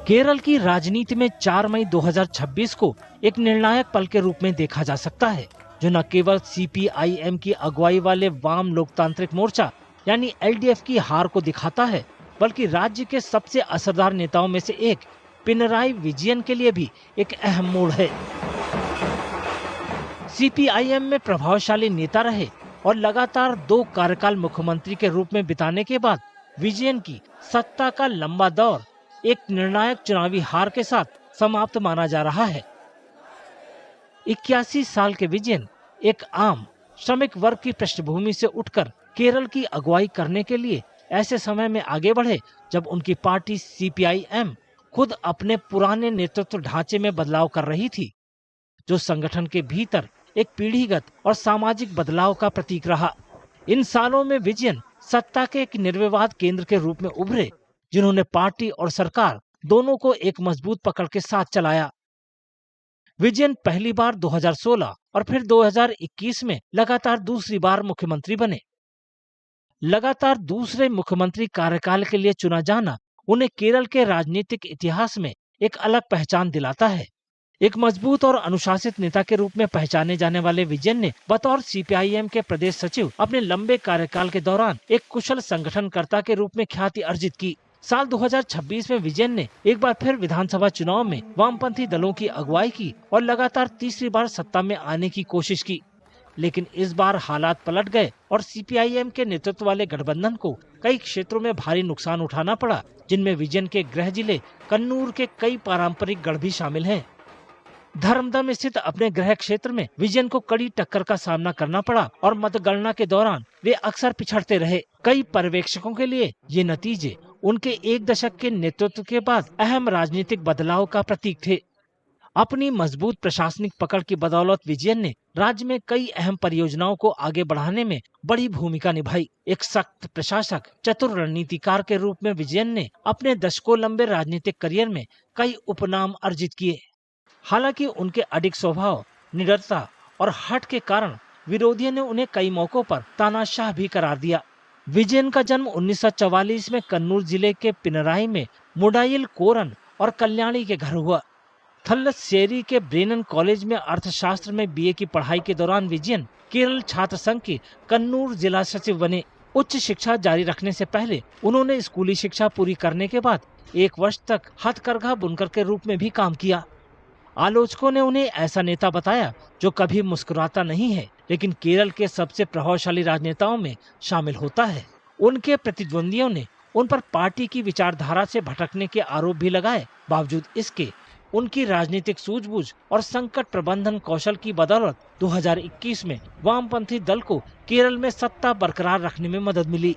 केरल की राजनीति में 4 मई 2026 को एक निर्णायक पल के रूप में देखा जा सकता है, जो न केवल सीपीआईएम की अगुवाई वाले वाम लोकतांत्रिक मोर्चा यानी एलडीएफ की हार को दिखाता है, बल्कि राज्य के सबसे असरदार नेताओं में से एक पिनराई विजयन के लिए भी एक अहम मोड़ है। सीपीआईएम में प्रभावशाली नेता रहे और लगातार 2 कार्यकाल मुख्यमंत्री के रूप में बिताने के बाद विजयन की सत्ता का लंबा दौर एक निर्णायक चुनावी हार के साथ समाप्त माना जा रहा है। 81 साल के विजयन एक आम श्रमिक वर्ग की पृष्ठभूमि से उठकर केरल की अगुवाई करने के लिए ऐसे समय में आगे बढ़े जब उनकी पार्टी सीपीआईएम खुद अपने पुराने नेतृत्व ढांचे में बदलाव कर रही थी, जो संगठन के भीतर एक पीढ़ीगत और सामाजिक बदलाव का प्रतीक रहा। इन सालों में विजयन सत्ता के एक निर्विवाद केंद्र के रूप में उभरे, जिन्होंने पार्टी और सरकार दोनों को एक मजबूत पकड़ के साथ चलाया। विजयन पहली बार 2016 और फिर 2021 में लगातार दूसरी बार मुख्यमंत्री बने। लगातार दूसरे मुख्यमंत्री कार्यकाल के लिए चुना जाना उन्हें केरल के राजनीतिक इतिहास में एक अलग पहचान दिलाता है। एक मजबूत और अनुशासित नेता के रूप में पहचाने जाने वाले विजयन ने बतौर सीपीआईएम के प्रदेश सचिव अपने लंबे कार्यकाल के दौरान एक कुशल संगठनकर्ता के रूप में ख्याति अर्जित की। साल 2026 में विजयन ने एक बार फिर विधानसभा चुनाव में वामपंथी दलों की अगुवाई की और लगातार तीसरी बार सत्ता में आने की कोशिश की, लेकिन इस बार हालात पलट गए और सीपीआईएम के नेतृत्व वाले गठबंधन को कई क्षेत्रों में भारी नुकसान उठाना पड़ा, जिनमें विजयन के गृह जिले कन्नूर के कई पारंपरिक गढ़ भी शामिल हैं। धर्मदम स्थित अपने गृह क्षेत्र में विजयन को कड़ी टक्कर का सामना करना पड़ा और मतगणना के दौरान वे अक्सर पिछड़ते रहे। कई पर्यवेक्षकों के लिए ये नतीजे उनके 1 दशक के नेतृत्व के बाद अहम राजनीतिक बदलाव का प्रतीक थे। अपनी मजबूत प्रशासनिक पकड़ की बदौलत विजयन ने राज्य में कई अहम परियोजनाओं को आगे बढ़ाने में बड़ी भूमिका निभाई। एक सख्त प्रशासक, चतुर रणनीतिकार के रूप में विजयन ने अपने दशकों लंबे राजनीतिक करियर में कई उपनाम अर्जित किए। हालांकि उनके अडिग स्वभाव, निडरता और हठ के कारण विरोधियों ने उन्हें कई मौकों पर तानाशाह भी करार दिया। विजयन का जन्म 1944 में कन्नूर जिले के पिनराई में मुडायल कोरन और कल्याणी के घर हुआ। थल्लसेरी के ब्रेनन कॉलेज में अर्थशास्त्र में बीए की पढ़ाई के दौरान विजयन केरल छात्र संघ के कन्नूर जिला सचिव बने। उच्च शिक्षा जारी रखने से पहले उन्होंने स्कूली शिक्षा पूरी करने के बाद 1 वर्ष तक हथकरघा बुनकर के रूप में भी काम किया। आलोचकों ने उन्हें ऐसा नेता बताया जो कभी मुस्कुराता नहीं है, लेकिन केरल के सबसे प्रभावशाली राजनेताओं में शामिल होता है। उनके प्रतिद्वंदियों ने उन पर पार्टी की विचारधारा से भटकने के आरोप भी लगाए। बावजूद इसके उनकी राजनीतिक सूझबूझ और संकट प्रबंधन कौशल की बदौलत 2021 में वामपंथी दल को केरल में सत्ता बरकरार रखने में मदद मिली।